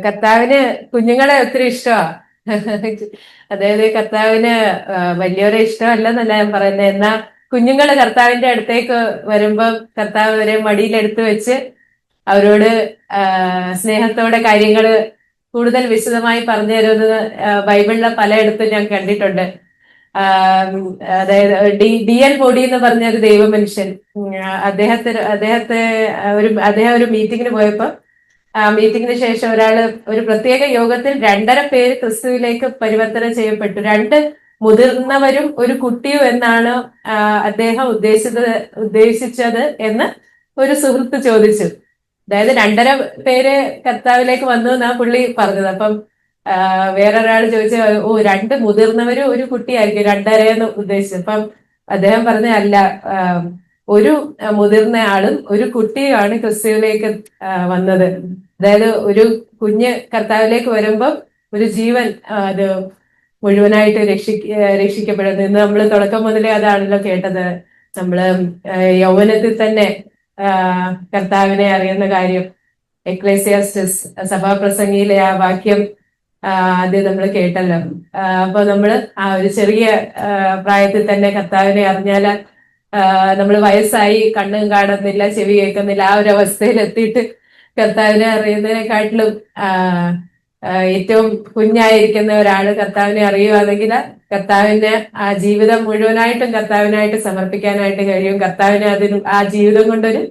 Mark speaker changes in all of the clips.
Speaker 1: കർത്താവിന് കുഞ്ഞുങ്ങളെ ഒത്തിരി ഇഷ്ടമാ. അതായത് കർത്താവിന് വലിയവരെ ഇഷ്ടമല്ലെന്നല്ല ഞാൻ പറയുന്നത്. എന്നാ കുഞ്ഞുങ്ങള് കർത്താവിന്റെ അടുത്തേക്ക് വരുമ്പം കർത്താവ് അവരെ മടിയിലെടുത്ത് വെച്ച് അവരോട് സ്നേഹത്തോടെ കാര്യങ്ങള് കൂടുതൽ വിശദമായി പറഞ്ഞു തരുന്നത് ബൈബിളിലെ പലയിടത്തും ഞാൻ കണ്ടിട്ടുണ്ട്. അതായത് ഡി എൽ മോഡി എന്ന് പറഞ്ഞ ഒരു ദൈവ മനുഷ്യൻ, അദ്ദേഹം ഒരു മീറ്റിങ്ങിന് പോയപ്പോ ആ മീറ്റിംഗിന് ശേഷം ഒരു പ്രത്യേക യോഗത്തിൽ 2.5 പേര് ക്രിസ്തുവിലേക്ക് പരിവർത്തനം ചെയ്യപ്പെട്ടു. 2 മുതിർന്നവരും ഒരു കുട്ടിയും എന്നാണ് അദ്ദേഹം ഉദ്ദേശിച്ചത് എന്ന് ഒരു സുഹൃത്ത് ചോദിച്ചു. അതായത് 2.5 പേര് കർത്താവിലേക്ക് വന്നു എന്നാ പുള്ളി പറഞ്ഞത്. അപ്പം വേറൊരാൾ ചോദിച്ച, 2 മുതിർന്നവരും ഒരു കുട്ടിയായിരിക്കും 2.5 എന്ന് ഉദ്ദേശിച്ചത്. അപ്പം അദ്ദേഹം പറഞ്ഞ അല്ല, ഒരു മുതിർന്ന ആളും ഒരു കുട്ടിയുമാണ് ക്രിസ്തുവിലേക്ക് വന്നത്. അതായത് ഒരു കുഞ്ഞ് കർത്താവിലേക്ക് വരുമ്പം ഒരു ജീവൻ അത് മുഴുവനായിട്ട് രക്ഷിക്കപ്പെടുന്നു. ഇന്ന് നമ്മൾ തുടക്കം മുതലേ അതാണല്ലോ കേട്ടത്. നമ്മള് യൗവനത്തിൽ തന്നെ കർത്താവിനെ അറിയുന്ന കാര്യം, എക്ലേസിയാസ്റ്റിസ് സഭാപ്രസംഗിയിലെ ആ വാക്യം ആദ്യം നമ്മൾ കേട്ടല്ലോ. അപ്പൊ നമ്മള് ആ ഒരു ചെറിയ പ്രായത്തിൽ തന്നെ കർത്താവിനെ അറിഞ്ഞാല് നമ്മൾ വയസ്സായി കണ്ണും കാണുന്നില്ല ചെവി കേൾക്കുന്നില്ല ആ ഒരു അവസ്ഥയിൽ എത്തിയിട്ട് കർത്താവിനെ അറിയുന്നതിനെക്കാട്ടിലും ഏറ്റവും കുഞ്ഞായിരിക്കുന്ന ഒരാള് കർത്താവിനെ അറിയുകയാണെങ്കിൽ കർത്താവിന്റെ ആ ജീവിതം മുഴുവനായിട്ടും കർത്താവിനായിട്ട് സമർപ്പിക്കാനായിട്ട് കഴിയും. കർത്താവിന് ആ ജീവിതം കൊണ്ടൊരു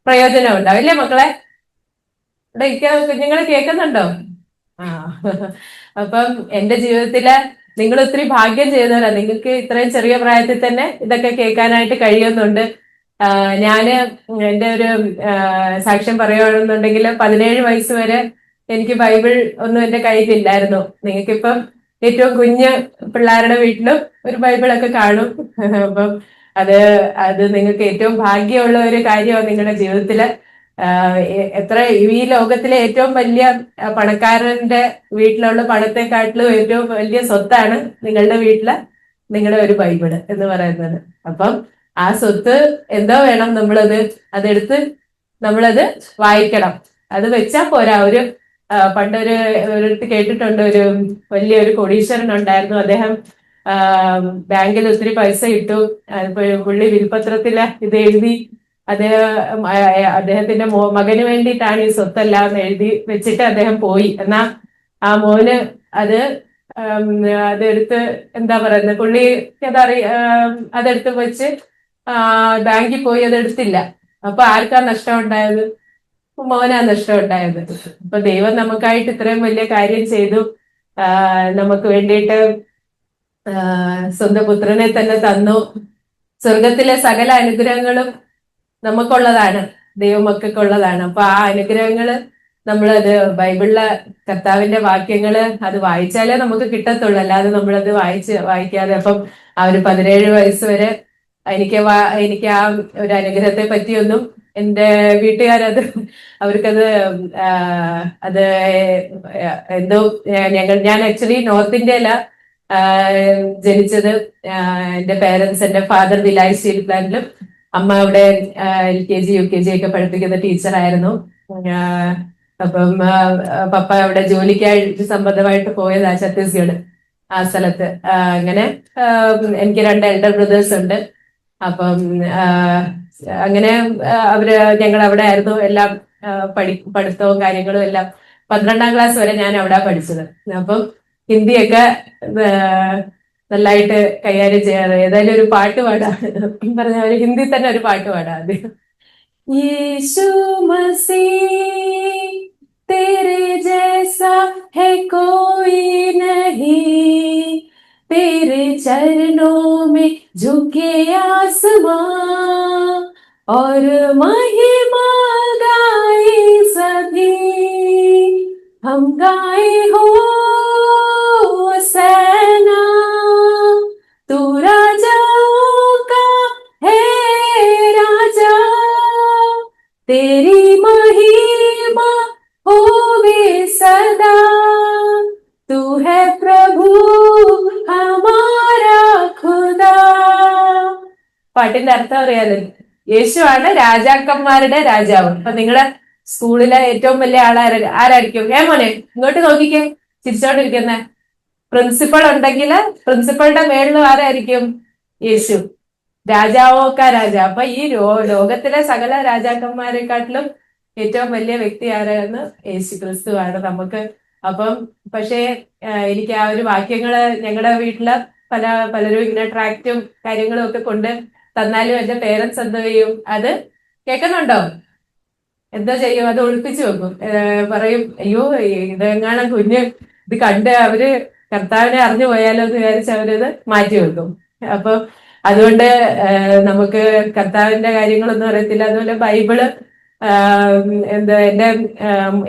Speaker 1: പ്രയോജനം ഉണ്ടാവും. ഇല്ലേ മക്കളെ? ഇവിടെ കുഞ്ഞുങ്ങളെ കേൾക്കുന്നുണ്ടോ? ആ അപ്പം എന്റെ ജീവിതത്തില് നിങ്ങൾ ഒത്തിരി ഭാഗ്യം ചെയ്തവരാ. നിങ്ങൾക്ക് ഇത്രയും ചെറിയ പ്രായത്തിൽ തന്നെ ഇതൊക്കെ കേൾക്കാനായിട്ട് കഴിയുന്നുണ്ട്. ഞാന് എന്റെ ഒരു സാക്ഷ്യം പറയുകയാണെന്നുണ്ടെങ്കിൽ 17 വയസ്സ് വരെ എനിക്ക് ബൈബിൾ ഒന്നും എന്റെ കയ്യിലില്ലായിരുന്നു. നിങ്ങൾക്കിപ്പം ഏറ്റവും കുഞ്ഞ് പിള്ളേരുടെ വീട്ടിലും ഒരു ബൈബിളൊക്കെ കാണും. അപ്പം അത് നിങ്ങൾക്ക് ഏറ്റവും ഭാഗ്യമുള്ള ഒരു കാര്യമാണ് നിങ്ങളുടെ ജീവിതത്തില്. എത്ര ഈ ലോകത്തിലെ ഏറ്റവും വലിയ പണക്കാരന്റെ വീട്ടിലുള്ള പണത്തെക്കാട്ടിലും ഏറ്റവും വലിയ സ്വത്താണ് നിങ്ങളുടെ വീട്ടിലെ നിങ്ങളുടെ ഒരു ബൈബിള് എന്ന് പറയുന്നത്. അപ്പം ആ സ്വത്ത് എന്തോ വേണം, അതെടുത്ത് നമ്മളത് വായിക്കണം. അത് വെച്ചാ പോരാ. ഒരിടത്ത് കേട്ടിട്ടുണ്ട്, വലിയൊരു കോടീശ്വരൻ ഉണ്ടായിരുന്നു. അദ്ദേഹം ബാങ്കിൽ ഒത്തിരി പൈസ ഇട്ടു. പുള്ളി വിൽപത്രത്തില് ഇത് എഴുതി അദ്ദേഹത്തിന്റെ മകന് വേണ്ടിയിട്ടാണ് ഈ സ്വത്തെല്ലാം എഴുതി വെച്ചിട്ട് അദ്ദേഹം പോയി. എന്നാ ആ മോന് അതെടുത്ത് എന്താ പറയുന്നത്, പുള്ളി അതെടുത്ത് വെച്ച് ബാങ്കിൽ പോയി അതെടുത്തില്ല. അപ്പൊ ആർക്കാ നഷ്ടം ഉണ്ടായത്? മോനാ നഷ്ടം ഉണ്ടായത്. അപ്പൊ ദൈവം നമുക്കായിട്ട് ഇത്രയും വലിയ കാര്യം ചെയ്തു. നമുക്ക് വേണ്ടിയിട്ട് സ്വന്തം പുത്രനെ തന്നെ തന്നു. സ്വർഗത്തിലെ സകല അനുഗ്രഹങ്ങളും നമുക്കുള്ളതാണ്, ദൈവമക്കൾക്കുള്ളതാണ്. അപ്പൊ ആ അനുഗ്രഹങ്ങള് നമ്മളത് ബൈബിളിലെ കർത്താവിന്റെ വാക്യങ്ങള് അത് വായിച്ചാലേ നമുക്ക് കിട്ടത്തുള്ളൂ. അല്ലാതെ നമ്മളത് വായിക്കാതെ. അപ്പം ആ ഒരു 17 വയസ്സ് വരെ എനിക്ക് ആ ഒരു അനുഗ്രഹത്തെ പറ്റിയൊന്നും എന്റെ അവർക്കത് അത് എന്തോ ഞാൻ ആക്ച്വലി നോർത്ത് ഇന്ത്യയില ജനിച്ചത്. എന്റെ പേരൻസ്, എന്റെ ഫാദർ വിലായ് സ്റ്റീൽ പ്ലാന്റിലും അമ്മ അവിടെ LKG UKG ഒക്കെ പഠിപ്പിക്കുന്ന ടീച്ചറായിരുന്നു. അപ്പം പപ്പ അവിടെ ജോലിക്കായിട്ട് സംബന്ധമായിട്ട് പോയതാ ഛത്തീസ്ഗഡ്, ആ സ്ഥലത്ത്. അങ്ങനെ എനിക്ക് 2 എൽഡർ ബ്രദേഴ്സ് ഉണ്ട്. അപ്പം അങ്ങനെ ഞങ്ങൾ അവിടെ ആയിരുന്നു എല്ലാം, പഠിത്തവും കാര്യങ്ങളും എല്ലാം. 12ാം ക്ലാസ് വരെ ഞാൻ അവിടെ പഠിച്ചത്. അപ്പം ഹിന്ദിയൊക്കെ നല്ലതായിട്ട് കൈകാര്യം ചെയ്യാറ്. ഏതായാലും ഒരു പാട്ട് പാടാം പറഞ്ഞ ഒരു ഹിന്ദി തന്നെ ഒരു പാട്ട് പാടാം ആദ്യം. यीशु मसीह तेरे जैसा है कोई नहीं, तेरे चरणों में झुके आसमां और महिमा गाए सभी, हम गाए हो सेना, तू राजाओं का है राजा, तेरी महिमा होवे सदा, तू है प्रभु हमारा खुदा. പാട്ടിന്റെ അർത്ഥം അറിയാലോ, യേശുവാണ് രാജാക്കന്മാരുടെ രാജാവ്. അപ്പൊ നിങ്ങള് സ്കൂളിലെ ഏറ്റവും വലിയ ആരായിരിക്കും? മോനെ ഇങ്ങോട്ട് നോക്കിക്കേ, ചിരിച്ചോണ്ടിരിക്കുന്നേ. പ്രിൻസിപ്പൾ ഉണ്ടെങ്കിൽ പ്രിൻസിപ്പളുടെ മേളിലും ആരായിരിക്കും? യേശു. രാജാവോക്കാ രാജ. അപ്പൊ ഈ ലോകത്തിലെ സകല രാജാക്കന്മാരെക്കാട്ടിലും ഏറ്റവും വലിയ വ്യക്തി ആരാണ്? യേശു ക്രിസ്തുവാണ് നമുക്ക്. അപ്പം പക്ഷേ എനിക്ക് ആ ഒരു വാക്യങ്ങള് ഞങ്ങളുടെ വീട്ടില് പലരും ഇങ്ങനെ ട്രാക്റ്റും കാര്യങ്ങളും ഒക്കെ കൊണ്ട് തന്നാലും എന്റെ പേരൻസ് എന്ത് ചെയ്യും? അത് കേൾക്കുന്നുണ്ടോ? എന്താ ചെയ്യും? അത് ഒളിപ്പിച്ചു വെക്കും. പറയും, അയ്യോ ഇതെങ്ങാനും കുഞ്ഞ് ഇത് കണ്ട് അവര് കർത്താവിനെ അറിഞ്ഞു പോയാലോ എന്ന് വിചാരിച്ച് അവരിത് മാറ്റി വെക്കും. അപ്പൊ അതുകൊണ്ട് നമുക്ക് കർത്താവിന്റെ കാര്യങ്ങളൊന്നും അറിയത്തില്ല. അതുപോലെ ബൈബിള് എന്താ എന്റെ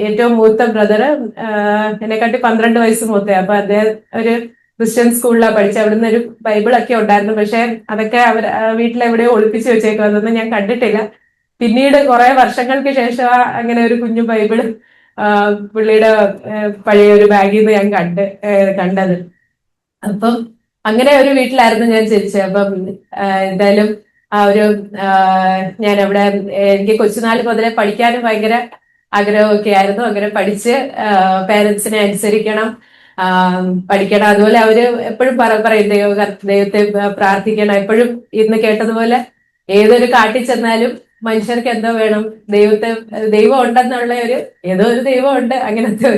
Speaker 1: ഏറ്റവും മൂത്ത ബ്രദറ് എന്നെക്കാട്ടി 12 വയസ്സ് മൂത്ത. അപ്പൊ അദ്ദേഹം ഒരു ക്രിസ്ത്യൻ സ്കൂളിലാണ് പഠിച്ചത്. അവിടുന്ന് ഒരു ബൈബിളൊക്കെ ഉണ്ടായിരുന്നു. പക്ഷെ അതൊക്കെ അവർ വീട്ടിലെവിടെയോ ഒളിപ്പിച്ചു വെച്ചേക്കും. അതൊന്നും ഞാൻ കണ്ടിട്ടില്ല. പിന്നീട് കുറെ വർഷങ്ങൾക്ക് ശേഷം അങ്ങനെ ഒരു കുഞ്ഞു ബൈബിള് പുള്ളിയുടെ പഴയ ഒരു ബാഗിൽ നിന്ന് ഞാൻ കണ്ടത്. അപ്പം അങ്ങനെ ഒരു വീട്ടിലായിരുന്നു ഞാൻ ജനിച്ചത്. അപ്പം എന്തായാലും ആ ഒരു ഞാൻ അവിടെ എനിക്ക് കൊച്ചുനാൾ മുതലേ പഠിക്കാനും ഭയങ്കര ആഗ്രഹമൊക്കെ ആയിരുന്നു. അങ്ങനെ പഠിച്ച് പേരൻസിനെ അനുസരിക്കണം, പഠിക്കണം. അതുപോലെ അവര് എപ്പോഴും പറയും ദൈവത്തെ പ്രാർത്ഥിക്കണം. എപ്പോഴും ഇന്ന് കേട്ടതുപോലെ ഏതൊരു കാട്ടിൽ ചെന്നാലും മനുഷ്യർക്ക് എന്തോ വേണം? ദൈവം ഉണ്ടെന്നുള്ള ഏതോ ഒരു ദൈവം ഉണ്ട്, അങ്ങനത്തെ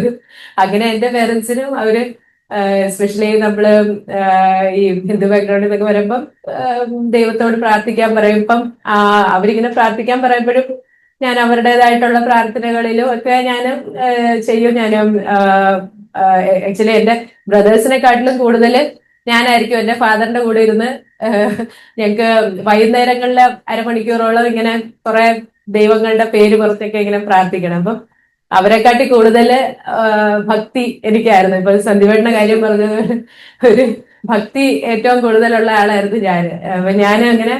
Speaker 1: അങ്ങനെ എന്റെ പേരൻസിനും അവര് എസ്പെഷ്യലി നമ്മള് ഈ ഹിന്ദു ബാക്ക്ഗ്രൗണ്ടിൽ നിന്നൊക്കെ വരുമ്പം ദൈവത്തോട് പ്രാർത്ഥിക്കാൻ പറയും. ഇപ്പം അവരിങ്ങനെ പ്രാർത്ഥിക്കാൻ പറയുമ്പോഴും ഞാൻ അവരുടേതായിട്ടുള്ള പ്രാർത്ഥനകളിലും ഒക്കെ ഞാൻ ചെയ്യും. ആക്ച്വലി എന്റെ ബ്രദേഴ്സിനെക്കാട്ടിലും കൂടുതൽ ഞാനായിരിക്കും എന്റെ ഫാദറിന്റെ കൂടെ ഇരുന്ന് ഞങ്ങക്ക് വൈകുന്നേരങ്ങളിലെ അരമണിക്കൂറോളം ഇങ്ങനെ കുറെ ദൈവങ്ങളുടെ പേര് പുറത്തേക്ക് ഇങ്ങനെ പ്രാർത്ഥിക്കണം. അപ്പം അവരെക്കാട്ടി കൂടുതൽ ഭക്തി എനിക്കായിരുന്നു. ഇപ്പൊ സന്ദീപേട്ടന്റെ കാര്യം പറഞ്ഞത് ഒരു ഭക്തി ഏറ്റവും കൂടുതലുള്ള ആളായിരുന്നു ഞാൻ. അപ്പൊ ഞാൻ അങ്ങനെ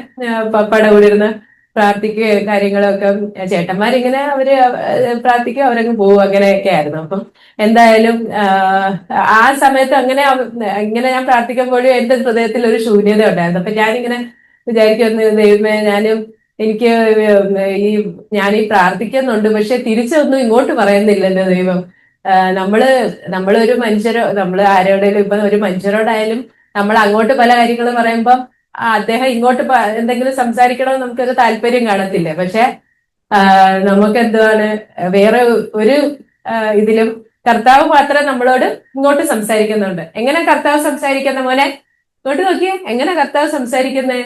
Speaker 1: പപ്പയുടെ കൂടെ ഇരുന്ന് പ്രാർത്ഥിക്കുകയും കാര്യങ്ങളൊക്കെ, ചേട്ടന്മാരിങ്ങനെ അവര് പ്രാർത്ഥിക്കുക, അവരങ്ങ് പോകും, അങ്ങനെയൊക്കെ ആയിരുന്നു. അപ്പം എന്തായാലും ആ സമയത്ത് ഇങ്ങനെ ഞാൻ പ്രാർത്ഥിക്കുമ്പോഴും എന്റെ ഹൃദയത്തിൽ ഒരു ശൂന്യത ഉണ്ടായിരുന്നു. അപ്പൊ ഞാനിങ്ങനെ വിചാരിക്കുന്നു, ദൈവമേ എനിക്ക് ഞാൻ ഈ പ്രാർത്ഥിക്കുന്നുണ്ട്, പക്ഷെ തിരിച്ചൊന്നും ഇങ്ങോട്ട് പറയുന്നില്ലല്ലോ ദൈവം. നമ്മളൊരു നമ്മൾ ആരോടെങ്കിലും ഇപ്പൊ ഒരു മനുഷ്യരോടായാലും നമ്മൾ അങ്ങോട്ട് പല കാര്യങ്ങൾ പറയുമ്പോൾ അദ്ദേഹം ഇങ്ങോട്ട് എന്തെങ്കിലും സംസാരിക്കണമെന്ന് നമുക്കൊരു താല്പര്യം കാണത്തില്ല. പക്ഷെ നമുക്ക് എന്താണ് വേറെ ഒരു ഇതിലും കർത്താവ് മാത്രം നമ്മളോട് ഇങ്ങോട്ട് സംസാരിക്കുന്നുണ്ട്. എങ്ങനെ കർത്താവ് സംസാരിക്കുന്ന പോലെ ഇങ്ങോട്ട് നോക്കിയേ, എങ്ങനെ കർത്താവ് സംസാരിക്കുന്നേ?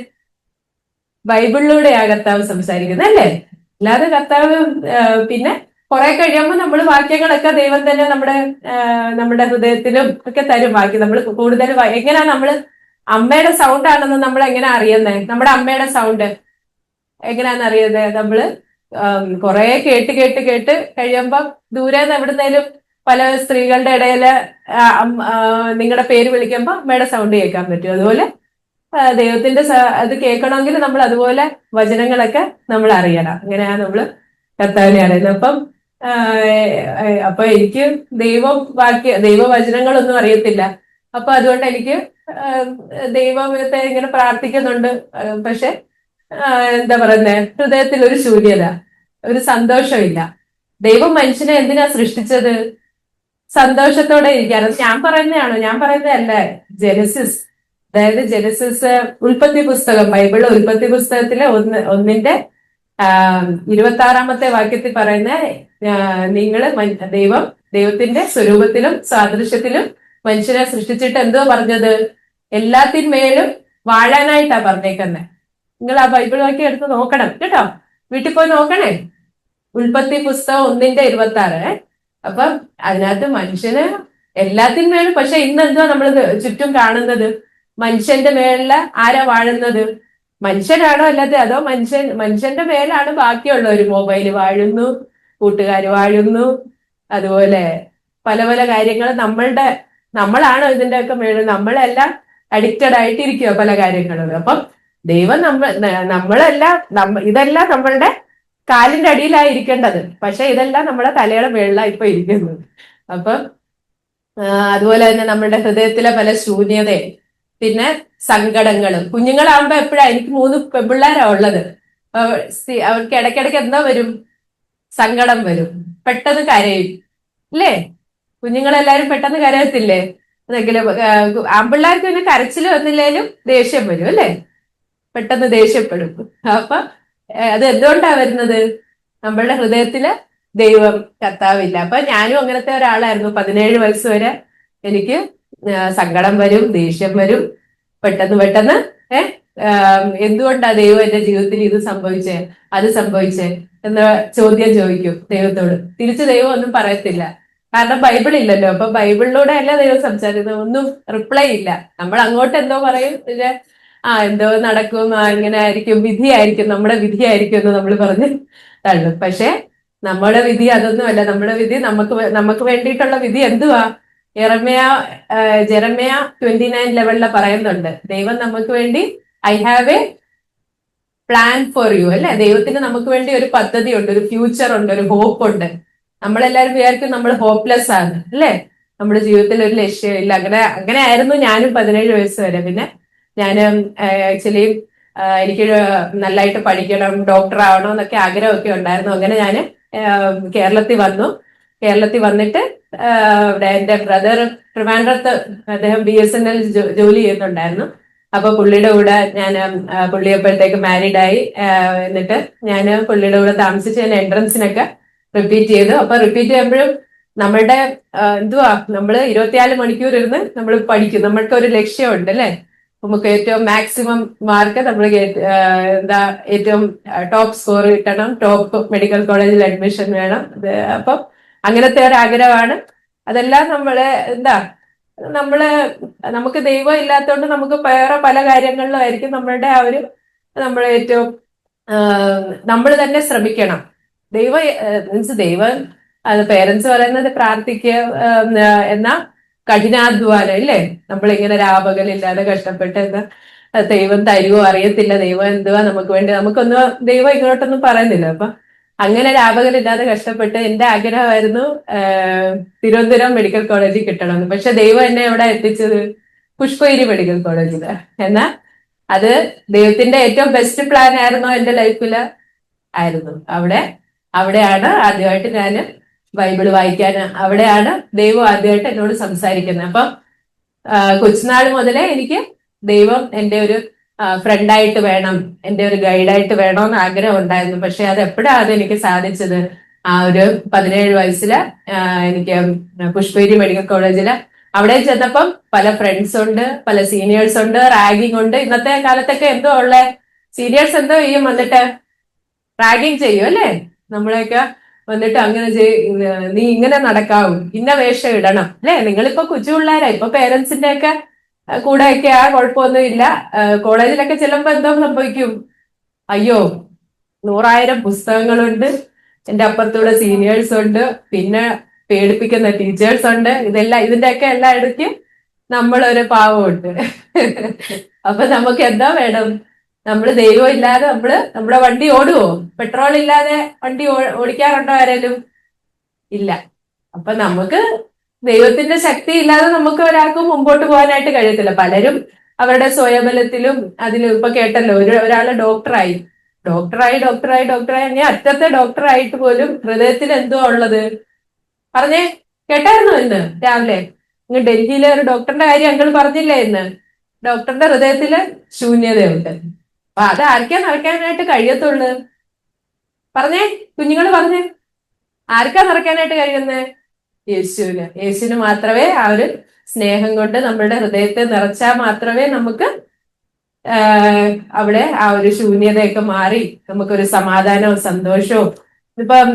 Speaker 1: ബൈബിളിലൂടെയാ കർത്താവ് സംസാരിക്കുന്നത്, അല്ലേ? അല്ലാതെ കർത്താവ് പിന്നെ കുറെ കഴിയുമ്പോൾ നമ്മൾ വാക്യങ്ങളൊക്കെ ദൈവം തന്നെ നമ്മുടെ ഹൃദയത്തിലും ഒക്കെ തരും വാക്യം. നമ്മൾ കൂടുതൽ എങ്ങനെയാ അമ്മയുടെ സൗണ്ട് ആണെന്ന് നമ്മൾ എങ്ങനെ അറിയുന്നേ? നമ്മുടെ അമ്മയുടെ സൗണ്ട് എങ്ങനെയാന്ന് അറിയുന്നത്? നമ്മള് കുറെ കേട്ട് കേട്ട് കേട്ട് കഴിയുമ്പം ദൂരെ നിന്ന് എവിടുന്നേലും പല സ്ത്രീകളുടെ ഇടയില് നിങ്ങളുടെ പേര് വിളിക്കുമ്പോ അമ്മയുടെ സൗണ്ട് കേൾക്കാൻ പറ്റും. അതുപോലെ ദൈവത്തിന്റെ അത് കേൾക്കണമെങ്കിൽ നമ്മൾ അതുപോലെ വചനങ്ങളൊക്കെ നമ്മൾ അറിയണം. അങ്ങനെയാണ് നമ്മള് കർത്താവിനെ അറിയുന്നത്. അപ്പൊ എനിക്ക് ദൈവവചനങ്ങളൊന്നും അറിയത്തില്ല. അപ്പൊ അതുകൊണ്ട് എനിക്ക് ദൈവത്തെ ഇങ്ങനെ പ്രാർത്ഥിക്കുന്നുണ്ട്. പക്ഷെ എന്താ പറയുന്നേ, ഹൃദയത്തിൽ ഒരു ശൂന്യത, ഒരു സന്തോഷമില്ല. ദൈവം മനുഷ്യനെ എന്തിനാ സൃഷ്ടിച്ചത്? സന്തോഷത്തോടെ ഇരിക്കാറ്. ഞാൻ പറയുന്നതല്ല. ജെനസിസ്, അതായത് ജെനസിസ് ഉൽപ്പത്തി പുസ്തകം, ബൈബിള് ഉൽപ്പത്തി പുസ്തകത്തിലെ ഒന്നിന്റെ 26-ാമത്തെ വാക്യത്തിൽ പറയുന്ന ദൈവത്തിന്റെ സ്വരൂപത്തിലും സാദൃശ്യത്തിലും മനുഷ്യനെ സൃഷ്ടിച്ചിട്ട് എന്തോ പറഞ്ഞത്? എല്ലാത്തിന്മേലും വാഴാനായിട്ടാ പറഞ്ഞേക്കുന്നത്. നിങ്ങൾ ആ ബൈബിൾ വാക്യം എടുത്ത് നോക്കണം കേട്ടോ, വീട്ടിൽ പോയി നോക്കണേ. ഉൽപ്പത്തി പുസ്തകം 1:26. അപ്പൊ അതിനകത്ത് മനുഷ്യന് എല്ലാത്തിന്മേലും, പക്ഷെ ഇന്നെന്തോ നമ്മൾ ചുറ്റും കാണുന്നത്? മനുഷ്യന്റെ മേളില് ആരാ വാഴുന്നത്? മനുഷ്യരാണോ അല്ലാതെ? അതോ മനുഷ്യന്റെ മേലാണ് ബാക്കിയുള്ളവര്? മൊബൈല് വാഴുന്നു, കൂട്ടുകാർ വാഴുന്നു, അതുപോലെ പല പല കാര്യങ്ങൾ നമ്മളാണോ ഇതിന്റെയൊക്കെ മേളിൽ? നമ്മളെല്ലാം അഡിക്റ്റഡ് ആയിട്ടിരിക്കുക പല കാര്യങ്ങളും. അപ്പം ദൈവം ഇതെല്ലാം നമ്മളുടെ കാലിന്റെ അടിയിലായിരിക്കേണ്ടത്, പക്ഷെ ഇതെല്ലാം നമ്മുടെ തലയുടെ മേളിലാണ് ഇപ്പൊ ഇരിക്കുന്നത്. അപ്പം അതുപോലെ തന്നെ നമ്മളുടെ ഹൃദയത്തിലെ പല ശൂന്യതയും പിന്നെ സങ്കടങ്ങളും. കുഞ്ഞുങ്ങളാവുമ്പോ എനിക്ക് 3 പെൺപിള്ളേരാ ഉള്ളത്. അവർക്ക് ഇടയ്ക്കിടയ്ക്ക് എന്താ വരും? സങ്കടം വരും, പെട്ടെന്ന് കരയും, ഇല്ലേ? കുഞ്ഞുങ്ങളെല്ലാരും പെട്ടെന്ന് കരയത്തില്ലേ? എന്തെങ്കിലും ആമ്പിള്ളേർക്ക് പിന്നെ കരച്ചിൽ വന്നില്ലേലും ദേഷ്യം വരും, അല്ലേ? പെട്ടെന്ന് ദേഷ്യപ്പെടും. അപ്പൊ അത് എന്തുകൊണ്ടാ വരുന്നത്? നമ്മളുടെ ഹൃദയത്തില് ദൈവം കർത്താവില്ല. അപ്പൊ ഞാനും അങ്ങനത്തെ ഒരാളായിരുന്നു. 17 വയസ്സ് വരെ എനിക്ക് സങ്കടം വരും, ദേഷ്യം വരും, പെട്ടെന്ന് പെട്ടെന്ന് എന്തുകൊണ്ടാ ദൈവം എന്റെ ജീവിതത്തിൽ ഇത് സംഭവിച്ചേ, അത് സംഭവിച്ചേ എന്ന ചോദ്യം ചോദിക്കും ദൈവത്തോട്. തിരിച്ച് ദൈവം ഒന്നും പറയത്തില്ല, കാരണം ബൈബിൾ ഇല്ലല്ലോ. അപ്പൊ ബൈബിളിലൂടെ അല്ല ദൈവം സംസാരിക്കുന്നത്, ഒന്നും റിപ്ലൈ ഇല്ല. നമ്മൾ അങ്ങോട്ട് എന്തോ പറയും, എന്തോ നടക്കും, ഇങ്ങനെ ആയിരിക്കും, വിധിയായിരിക്കും, നമ്മുടെ വിധിയായിരിക്കും എന്ന് നമ്മൾ പറഞ്ഞ് തള്ളും. പക്ഷെ നമ്മുടെ വിധി അതൊന്നുമല്ല. നമ്മുടെ വിധി നമുക്ക് വേണ്ടിയിട്ടുള്ള വിധി എന്തുവാ? ജെറമ്യ 29:11 പറയുന്നുണ്ട്, ദൈവം നമുക്ക് വേണ്ടി I have A plan for you, അല്ലെ? ദൈവത്തിന് നമുക്ക് വേണ്ടി ഒരു പദ്ധതി ഉണ്ട്, ഒരു ഫ്യൂച്ചർ ഉണ്ട്, ഒരു ഹോപ്പ് ഉണ്ട്. നമ്മളെല്ലാവരും വിചാരിക്കും നമ്മൾ ഹോപ്പ്ലെസ് ആണ്, അല്ലെ? നമ്മുടെ ജീവിതത്തിൽ ഒരു ലക്ഷ്യമില്ല. അങ്ങനെ ആയിരുന്നു ഞാനും 17 വയസ്സ് വരെ. പിന്നെ ഞാൻ ആക്ച്വലി എനിക്ക് നല്ലതായിട്ട് പഠിക്കണം, ഡോക്ടർ ആവണം എന്നൊക്കെ ആഗ്രഹമൊക്കെ ഉണ്ടായിരുന്നു. അങ്ങനെ ഞാൻ കേരളത്തിൽ വന്നു. കേരളത്തിൽ വന്നിട്ട് ഇവിടെ എന്റെ ബ്രദർ ട്രിവാൻഡ്രത്ത്, അദ്ദേഹം BSNL ജോലി ചെയ്യുന്നുണ്ടായിരുന്നു. അപ്പൊ പുള്ളിയുടെ കൂടെ ഞാൻ പുള്ളിയപ്പോഴത്തേക്ക് മാരീഡായി. എന്നിട്ട് ഞാൻ പുള്ളിയുടെ കൂടെ താമസിച്ച് ഞാൻ എൻട്രൻസിനൊക്കെ റിപ്പീറ്റ് ചെയ്തു. അപ്പൊ റിപ്പീറ്റ് ചെയ്യുമ്പോഴും നമ്മളുടെ നമ്മൾ 24 മണിക്കൂർ ഇരുന്ന് നമ്മൾ പഠിക്കും. നമ്മൾക്ക് ഒരു ലക്ഷ്യമുണ്ട്, അല്ലെ? നമുക്ക് ഏറ്റവും മാക്സിമം മാർക്ക് നമ്മൾ ഏറ്റവും ടോപ്പ് സ്കോർ കിട്ടണം, ടോപ്പ് മെഡിക്കൽ കോളേജിൽ അഡ്മിഷൻ വേണം. അപ്പം അങ്ങനത്തെ ഒരു ആഗ്രഹമാണ്. അതെല്ലാം നമുക്ക് ദൈവം ഇല്ലാത്തതുകൊണ്ട് നമുക്ക് വേറെ പല കാര്യങ്ങളിലും ആയിരിക്കും നമ്മളുടെ നമ്മൾ ഏറ്റവും നമ്മൾ തന്നെ ശ്രമിക്കണം. ദൈവം പേരൻസ് പറയുന്നത് പ്രാർത്ഥിക്കുക എന്നാ കഠിനാധ്വാനം, ഇല്ലേ? നമ്മളിങ്ങനെ രാപകലില്ലാതെ കഷ്ടപ്പെട്ട് ദൈവം തരുവോ അറിയത്തില്ല, ദൈവം എന്തുവാ നമുക്ക് വേണ്ടി, നമുക്കൊന്നും ദൈവം ഇങ്ങോട്ടൊന്നും പറയുന്നില്ല. അപ്പൊ അങ്ങനെ രാപകലില്ലാതെ കഷ്ടപ്പെട്ട് എന്റെ ആഗ്രഹമായിരുന്നു തിരുവനന്തപുരം മെഡിക്കൽ കോളേജിൽ കിട്ടണമെന്ന്. പക്ഷെ ദൈവം എന്നെ എവിടെ എത്തിച്ചത്? പുഷ്പഗിരി മെഡിക്കൽ കോളേജില്. എന്നാ അത് ദൈവത്തിന്റെ ഏറ്റവും ബെസ്റ്റ് പ്ലാൻ ആയിരുന്നോ എന്റെ ലൈഫില്? ആയിരുന്നു. അവിടെയാണ് ആദ്യമായിട്ട് ഞാൻ ബൈബിള് വായിക്കാൻ, അവിടെയാണ് ദൈവം ആദ്യമായിട്ട് എന്നോട് സംസാരിക്കുന്നത്. അപ്പം കൊച്ചുനാൾ മുതലേ എനിക്ക് ദൈവം എന്റെ ഒരു ഫ്രണ്ടായിട്ട് വേണം, എന്റെ ഒരു ഗൈഡായിട്ട് വേണമെന്ന് ആഗ്രഹം ഉണ്ടായിരുന്നു. പക്ഷെ അത് എപ്പോഴാണ് എനിക്ക് സാധിച്ചത്? ആ ഒരു 17 വയസ്സില് എനിക്ക് പുഷ്പഗിരി മെഡിക്കൽ കോളേജില് അവിടെ ചെന്നപ്പം പല ഫ്രണ്ട്സ് ഉണ്ട്, പല സീനിയേഴ്സ് ഉണ്ട്, റാഗിങ് ഉണ്ട്. ഇന്നത്തെ കാലത്തൊക്കെ എന്തോ ഉള്ളേ, സീനിയേഴ്സ് എന്തോ ചെയ്യും, വന്നിട്ട് റാഗിങ് ചെയ്യും, അല്ലേ? നമ്മളെയൊക്കെ വന്നിട്ട് അങ്ങനെ നീ ഇങ്ങനെ നടക്കാവും, ഇന്ന വേഷം ഇടണം, അല്ലെ? നിങ്ങളിപ്പോ കൊച്ചു പിള്ളേരാ, ഇപ്പൊ പേരൻസിന്റെ ഒക്കെ കൂടെയൊക്കെ ആ കുഴപ്പമൊന്നും ഇല്ല. കോളേജിലൊക്കെ ചെല്ലുമ്പോ എന്തോ സംഭവിക്കും, അയ്യോ 100,000 പുസ്തകങ്ങളുണ്ട്, എന്റെ അപ്പുറത്തൂടെ സീനിയേഴ്സ് ഉണ്ട്, പിന്നെ പേടിപ്പിക്കുന്ന ടീച്ചേഴ്സ് ഉണ്ട്. ഇതിന്റെയൊക്കെ എല്ലാം ഇടയ്ക്ക് നമ്മളൊരു പാവമുണ്ട്. അപ്പൊ നമുക്ക് എന്താ വേണം? ദൈവം ഇല്ലാതെ നമ്മുടെ വണ്ടി ഓടുവോ? പെട്രോൾ ഇല്ലാതെ വണ്ടി ഓടിക്കാറുണ്ടോ ആരേലും? ഇല്ല. അപ്പൊ നമുക്ക് ദൈവത്തിന്റെ ശക്തി ഇല്ലാതെ നമുക്ക് ഒരാൾക്കും മുമ്പോട്ട് പോകാനായിട്ട് കഴിയത്തില്ല. പലരും അവരുടെ സ്വയബലത്തിലും അതിലും, ഇപ്പൊ കേട്ടല്ലോ, ഒരാള് ഡോക്ടറായി അങ്ങനെ അറ്റത്തെ ഡോക്ടറായിട്ട് പോലും ഹൃദയത്തിൽ എന്തോ ഉള്ളത് പറഞ്ഞേ, കേട്ടായിരുന്നു ഇന്ന് രാവിലെ? ഇങ്ങ് ഡൽഹിയിലെ ഒരു ഡോക്ടറിന്റെ കാര്യം അങ്കിൾ പറഞ്ഞില്ലേ ഇന്ന്? ഡോക്ടറുടെ ഹൃദയത്തില് ശൂന്യതയുണ്ട്. അപ്പൊ അത് ആർക്കാ നിറയ്ക്കാനായിട്ട് കഴിയത്തുള്ളു? പറഞ്ഞേ കുഞ്ഞുങ്ങൾ, പറഞ്ഞേ, ആർക്കാ നിറയ്ക്കാനായിട്ട് കഴിയുന്നത്? യേശുവിന് മാത്രമേ. ആ ഒരു സ്നേഹം കൊണ്ട് നമ്മളുടെ ഹൃദയത്തെ നിറച്ചാൽ മാത്രമേ നമുക്ക് അവിടെ ആ ഒരു ശൂന്യതയൊക്കെ മാറി നമുക്കൊരു സമാധാനവും സന്തോഷവും. ഇപ്പം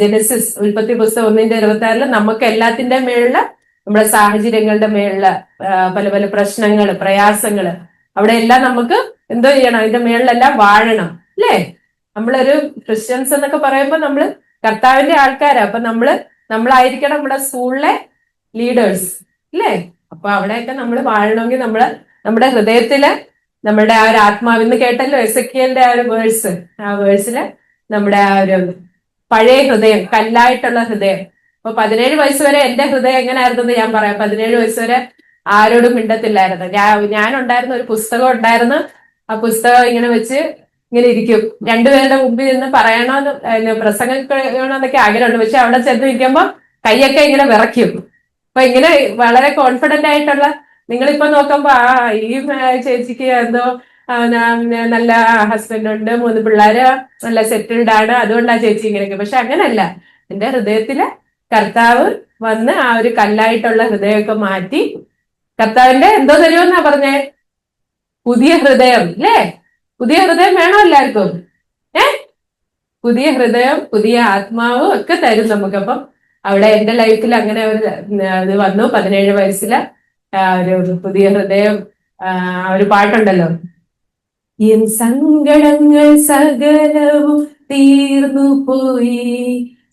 Speaker 1: ജെനസിസ്, ഉൽപ്പത്തി പുസ്തകം 1:26 നമുക്ക് എല്ലാത്തിന്റെ മേളില്, നമ്മുടെ സാഹചര്യങ്ങളുടെ മേളില് പല പല പ്രശ്നങ്ങള്, പ്രയാസങ്ങള്, അവിടെ എല്ലാം നമുക്ക് എന്തോ ചെയ്യണം? അതിന്റെ മേളിലെല്ലാം വാഴണം, അല്ലേ? നമ്മളൊരു ക്രിസ്ത്യൻസ് എന്നൊക്കെ പറയുമ്പോൾ നമ്മള് കർത്താവിന്റെ ആൾക്കാരാ. അപ്പൊ നമ്മളായിരിക്കണം നമ്മുടെ സ്കൂളിലെ ലീഡേഴ്സ്, അല്ലേ? അപ്പൊ അവിടെയൊക്കെ നമ്മൾ വാഴണമെങ്കിൽ നമ്മുടെ ഹൃദയത്തില്, നമ്മുടെ ആ ഒരു ആത്മാവിന്ന് കേട്ടല്ലോ എസെക്കിയേലിന്റെ ആ ഒരു വേഴ്സില് നമ്മുടെ ആ ഒരു പഴയ ഹൃദയം, കല്ലായിട്ടുള്ള ഹൃദയം. അപ്പൊ 17 വയസ്സ് വരെ എന്റെ ഹൃദയം എങ്ങനെയായിരുന്നു ഞാൻ പറയാം. 17 വയസ്സ് വരെ ആരോടും മിണ്ടത്തില്ലായിരുന്നു. ഞാനുണ്ടായിരുന്ന ഒരു പുസ്തകം ഉണ്ടായിരുന്നു. ആ പുസ്തകം ഇങ്ങനെ വെച്ച് ഇങ്ങനെ ഇരിക്കും. രണ്ടുപേരുടെ മുമ്പിൽ നിന്ന് പറയണമെന്ന് പ്രസംഗിക്കണമെന്നൊക്കെ ആഗ്രഹമുണ്ട്. പക്ഷെ അവിടെ ചെന്ന് നിൽക്കുമ്പോ കൈയൊക്കെ ഇങ്ങനെ വിറയ്ക്കും. അപ്പൊ ഇങ്ങനെ വളരെ കോൺഫിഡന്റ് ആയിട്ടുള്ള, നിങ്ങളിപ്പോ നോക്കുമ്പോ ഈ ചേച്ചിക്ക് എന്തോ നല്ല ഹസ്ബൻഡ് ഉണ്ട്, 3 പിള്ളേര്, നല്ല സെറ്റിൽഡ് ആണ്, അതുകൊണ്ട് ആ ചേച്ചി ഇങ്ങനെയൊക്കെ. പക്ഷെ അങ്ങനല്ല. എന്റെ ഹൃദയത്തില് കർത്താവ് വന്ന് ആ ഒരു കല്ലായിട്ടുള്ള ഹൃദയമൊക്കെ മാറ്റി കർത്താവിന്റെ എന്തോ തരുമെന്നാ പറഞ്ഞേ? പുതിയ ഹൃദയം അല്ലേ? പുതിയ ഹൃദയം വേണോ എല്ലാവർക്കും? പുതിയ ഹൃദയം, പുതിയ ആത്മാവ് ഒക്കെ തരും നമുക്ക്. അപ്പം അവിടെ എന്റെ ലൈഫിൽ അങ്ങനെ ഒരു ഇത് വന്നു. 17 വയസ്സില് ഒരു പുതിയ ഹൃദയം. ഒരു പാട്ടുണ്ടല്ലോ, എൻ സങ്കടങ്ങൾ സകലവും തീർന്നു പോയി,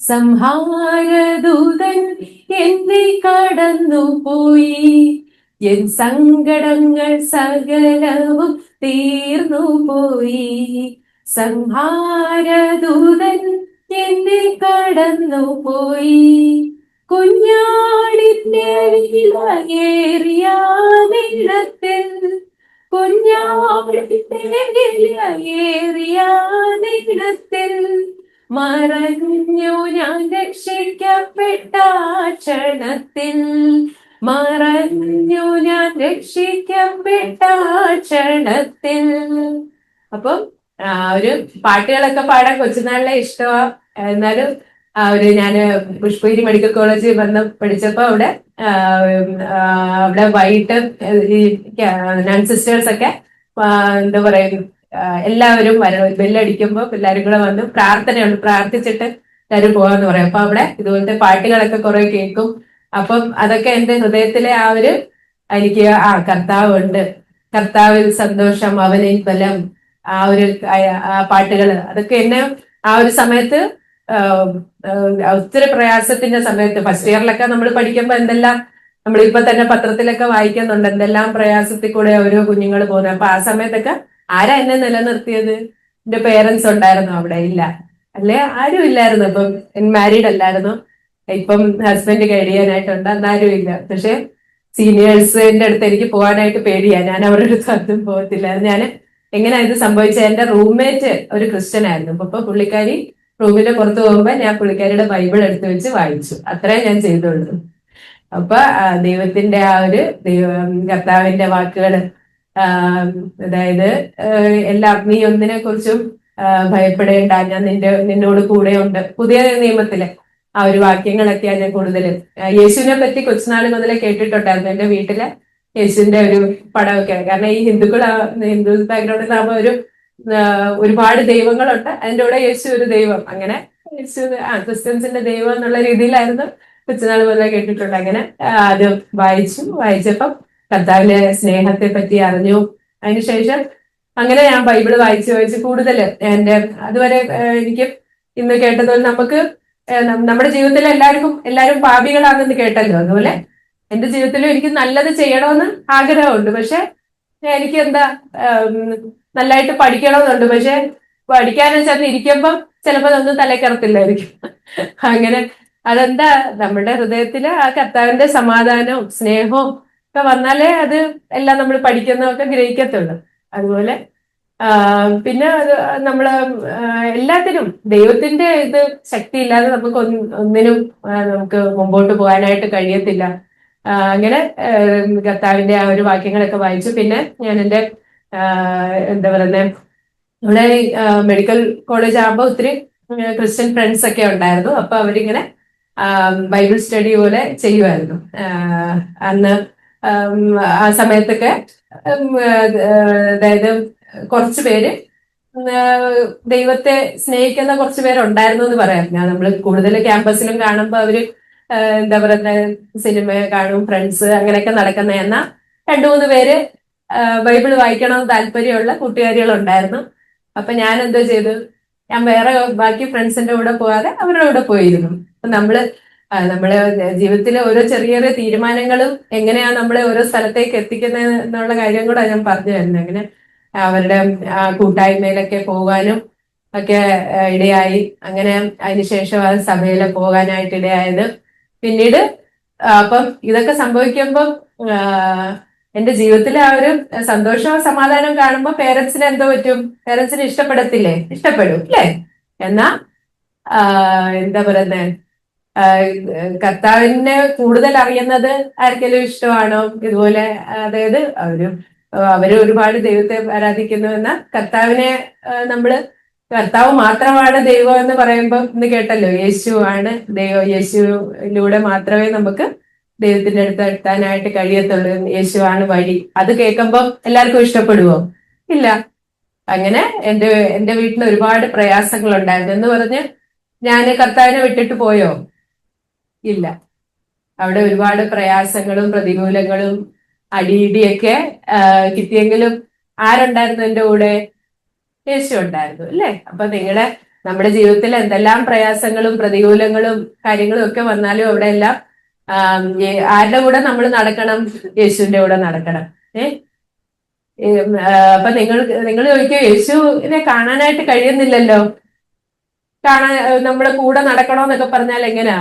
Speaker 1: സംഹാരദൂതൻ എന്നെ കടന്നു പോയി. എൻ സങ്കടങ്ങൾ സകലവും തീർന്നു പോയി, സംഹാരദൂതൻ എന്നെ കടന്നു പോയി. കുഞ്ഞാടിന്റെ വിലയേറിയ നീളത്തിൽ, കുഞ്ഞാടിന്റെ വിലയേറിയ നീളത്തിൽ മറഞ്ഞു ഞാൻ രക്ഷിക്കപ്പെട്ട ക്ഷണത്തിൽ, മറഞ്ഞു ഞാൻ രക്ഷിക്കപ്പെട്ട ക്ഷണത്തിൽ. അപ്പം ഒരു പാട്ടുകളൊക്കെ പാടാൻ കൊച്ചുനാളിലെ ഇഷ്ടമാ. എന്നാലും ഞാന് പുഷ്പഗിരി മെഡിക്കൽ കോളേജിൽ വന്ന് പഠിച്ചപ്പോ അവിടെ വൈകിട്ട് ഈ നൺ സിസ്റ്റേഴ്സ് ഒക്കെ എന്താ പറയുക, എല്ലാവരും ബെല്ലടിക്കുമ്പോ എല്ലാവരും കൂടെ വന്ന് പ്രാർത്ഥനയുണ്ട്, പ്രാർത്ഥിച്ചിട്ട് എല്ലാവരും പോകാന്ന് പറയും. അപ്പൊ അവിടെ ഇതുപോലത്തെ പാട്ടുകളൊക്കെ കുറെ കേൾക്കും. അപ്പം അതൊക്കെ എന്റെ ഹൃദയത്തിലെ എനിക്ക് കർത്താവുണ്ട്, കർത്താവിൽ സന്തോഷം, അവനിൽ ബലം, ആ ഒരു പാട്ടുകൾ, അതൊക്കെ എന്നെ ആ ഒരു സമയത്ത് ഒത്തിരി പ്രയാസത്തിന്റെ സമയത്ത്, ഫസ്റ്റ് ഇയറിലൊക്കെ നമ്മൾ പഠിക്കുമ്പോ എന്തെല്ലാം നമ്മളിപ്പോ തന്നെ പത്രത്തിലൊക്കെ വായിക്കുന്നുണ്ട്, എന്തെല്ലാം പ്രയാസത്തിൽ കൂടെ ഓരോ കുഞ്ഞുങ്ങൾ പോകുന്നത്. അപ്പൊ ആ സമയത്തൊക്കെ ആരാ എന്നെ നിലനിർത്തിയത്? എന്റെ പേരൻസ് ഉണ്ടായിരുന്നു അവിടെ? ഇല്ല അല്ലെ, ആരും ഇല്ലായിരുന്നു. ഇപ്പം മാരീഡ് അല്ലായിരുന്നു. ഇപ്പം ഹസ്ബൻഡ് കഴിയാനായിട്ടുണ്ട്, അന്നാരും ഇല്ല. പക്ഷെ സീനിയേഴ്സിന്റെ അടുത്ത് എനിക്ക് പോകാനായിട്ട് പേടിയാ. ഞാൻ അവരുടെ അടുത്ത് അതും പോകത്തില്ല. ഞാൻ എങ്ങനെയാ ഇത് സംഭവിച്ചത്? എന്റെ റൂംമേറ്റ് ഒരു ക്രിസ്ത്യൻ ആയിരുന്നു. അപ്പൊ പുള്ളിക്കാരി റൂമിന്റെ പുറത്ത് പോകുമ്പോ ഞാൻ പുള്ളിക്കാരിയുടെ ബൈബിൾ എടുത്ത് വെച്ച് വായിച്ചു. അത്രേ ഞാൻ ചെയ്തുള്ളൂ. അപ്പൊ ദൈവത്തിന്റെ ആ ഒരു കർത്താവിന്റെ വാക്കുകള്, അതായത് നീ ഒന്നിനെ കുറിച്ചും ഭയപ്പെടേണ്ട, ഞാൻ നിന്നോട് കൂടെ ഉണ്ട്. പുതിയ നിയമത്തിലെ ആ ഒരു വാക്യങ്ങളൊക്കെയാണ് ഞാൻ കൂടുതലും. യേശുവിനെ പറ്റി കൊച്ചുനാള് മുതലേ കേട്ടിട്ടുണ്ടായിരുന്നു. എന്റെ വീട്ടില് യേശുവിന്റെ ഒരു പടമൊക്കെ, കാരണം ഈ ഹിന്ദു ബാക്ക്ഗ്രൗണ്ടിൽ ആകുമ്പോൾ ഒരുപാട് ദൈവങ്ങളുണ്ട്, അതിന്റെ കൂടെ യേശു ഒരു ദൈവം. അങ്ങനെ യേശു ക്രിസ്ത്യൻസിന്റെ ദൈവം എന്നുള്ള രീതിയിലായിരുന്നു കൊച്ചുനാൾ മുതലേ കേട്ടിട്ടുണ്ട്. അങ്ങനെ അത് വായിച്ചപ്പം കർത്താവിന്റെ സ്നേഹത്തെ പറ്റി അറിഞ്ഞു. അതിനുശേഷം അങ്ങനെ ഞാൻ ബൈബിള് വായിച്ച് കൂടുതൽ അതുവരെ എനിക്ക് ഇന്ന് കേട്ടതുപോലെ നമുക്ക് നമ്മുടെ ജീവിതത്തിൽ എല്ലാവരും പാപികളാണെന്ന് കേട്ടല്ലോ. അതുപോലെ എന്റെ ജീവിതത്തിലും എനിക്ക് നല്ലത് ചെയ്യണമെന്ന് ആഗ്രഹമുണ്ട്. പക്ഷെ എനിക്ക് നല്ലതായിട്ട് പഠിക്കണമെന്നുണ്ട്. പക്ഷെ പഠിക്കാനും ചെന്ന് ഇരിക്കുമ്പം ചിലപ്പോൾ ഒന്നും തലക്കറത്തില്ലായിരിക്കും. അങ്ങനെ അതെന്താ, നമ്മുടെ ഹൃദയത്തില് ആ കർത്താവിന്റെ സമാധാനവും സ്നേഹവും ഒക്കെ വന്നാലേ അത് എല്ലാം നമ്മൾ പഠിക്കുന്നതൊക്കെ ഗ്രഹിക്കത്തുള്ളൂ. അതുപോലെ പിന്നെ നമ്മള് എല്ലാത്തിനും ദൈവത്തിന്റെ ഇത് ശക്തി ഇല്ലാതെ നമുക്ക് ഒന്നിനും നമുക്ക് മുമ്പോട്ട് പോകാനായിട്ട് കഴിയത്തില്ല. അങ്ങനെ കർത്താവിന്റെ ആ ഒരു വാക്യങ്ങളൊക്കെ വായിച്ചു. പിന്നെ ഞാൻ എൻ്റെ എന്താ പറയുന്നത്, ഇവിടെ മെഡിക്കൽ കോളേജ് ആകുമ്പോൾ ഒത്തിരി ക്രിസ്ത്യൻ ഫ്രണ്ട്സ് ഒക്കെ ഉണ്ടായിരുന്നു. അപ്പൊ അവരിങ്ങനെ ബൈബിൾ സ്റ്റഡി പോലെ ചെയ്യുമായിരുന്നു. അന്ന് ആ സമയത്തൊക്കെ അതായത് കുറച്ചു പേര് ദൈവത്തെ സ്നേഹിക്കുന്ന കുറച്ചു പേരുണ്ടായിരുന്നു എന്ന് പറയാം. നമ്മൾ കൂടുതൽ ക്യാമ്പസിലും കാണുമ്പോൾ അവര് എന്താ പറയുക, സിനിമ കാണും, ഫ്രണ്ട്സ് അങ്ങനെയൊക്കെ നടക്കുന്ന. എന്നാൽ 2-3 പേര് ബൈബിൾ വായിക്കണമെന്ന് താല്പര്യമുള്ള കൂട്ടുകാരികളുണ്ടായിരുന്നു. അപ്പൊ ഞാൻ എന്തോ ചെയ്തു, ഞാൻ വേറെ ബാക്കി ഫ്രണ്ട്സിന്റെ കൂടെ പോകാതെ അവരുടെ കൂടെ പോയിരുന്നു. അപ്പൊ നമ്മള് ജീവിതത്തിലെ ഓരോ ചെറിയ ചെറിയ തീരുമാനങ്ങളും എങ്ങനെയാ നമ്മളെ ഓരോ സ്ഥലത്തേക്ക് എത്തിക്കുന്നത് എന്നുള്ള കാര്യം കൂടെ ഞാൻ പറഞ്ഞു തരുന്നത്. അങ്ങനെ അവരുടെ കൂട്ടായ്മയിലൊക്കെ പോകാനും ഒക്കെ ഇടയായി. അങ്ങനെ അതിനുശേഷം ആ സഭയിൽ പോകാനായിട്ട് ഇടയായത്. പിന്നീട് അപ്പം ഇതൊക്കെ സംഭവിക്കുമ്പം എന്റെ ജീവിതത്തിലെ ആ ഒരു സന്തോഷവും സമാധാനവും കാണുമ്പോൾ പേരൻസിന് എന്തോ പറ്റും? പേരൻസിന് ഇഷ്ടപ്പെടത്തില്ലേ? ഇഷ്ടപ്പെടും അല്ലേ? എന്നാ എന്താ പറയുന്നത്, കർത്താവിനെ കൂടുതൽ അറിയുന്നത് ആർക്കെങ്കിലും ഇഷ്ടമാണോ? ഇതുപോലെ അതായത് അവര് ഒരുപാട് ദൈവത്തെ ആരാധിക്കുന്നു. എന്ന കർത്താവിനെ നമ്മള് കർത്താവ് മാത്രമാണ് ദൈവം എന്ന് പറയുമ്പോൾ ഇന്ന് കേട്ടല്ലോ, യേശു ആണ് ദൈവം, യേശുവിലൂടെ മാത്രമേ നമുക്ക് ദൈവത്തിന്റെ അടുത്ത് എത്താനായിട്ട് കഴിയത്തുള്ളൂ, യേശു ആണ് വഴി. അത് കേൾക്കുമ്പോൾ എല്ലാവർക്കും ഇഷ്ടപ്പെടുവോ? ഇല്ല. അങ്ങനെ എന്റെ വീട്ടിൽ ഒരുപാട് പ്രയാസങ്ങൾ ഉണ്ടായിരുന്നു എന്ന് പറഞ്ഞ് ഞാൻ കർത്താവിനെ വിട്ടിട്ട് പോയോ? ഇല്ല. അവിടെ ഒരുപാട് പ്രയാസങ്ങളും പ്രതികൂലങ്ങളും അടിയിടിയൊക്കെ കിട്ടിയെങ്കിലും ആരുണ്ടായിരുന്നു എന്റെ കൂടെ? യേശു ഉണ്ടായിരുന്നു അല്ലേ? അപ്പൊ നമ്മുടെ ജീവിതത്തിൽ എന്തെല്ലാം പ്രയാസങ്ങളും പ്രതികൂലങ്ങളും കാര്യങ്ങളും ഒക്കെ വന്നാലും അവിടെ എല്ലാം ആരുടെ കൂടെ നമ്മൾ നടക്കണം? യേശുവിന്റെ കൂടെ നടക്കണം. അപ്പൊ നിങ്ങൾ ചോദിക്കും, യേശുവിനെ കാണാനായിട്ട് കഴിയുന്നില്ലല്ലോ, നമ്മുടെ കൂടെ നടക്കണോന്നൊക്കെ പറഞ്ഞാൽ എങ്ങനെയാ?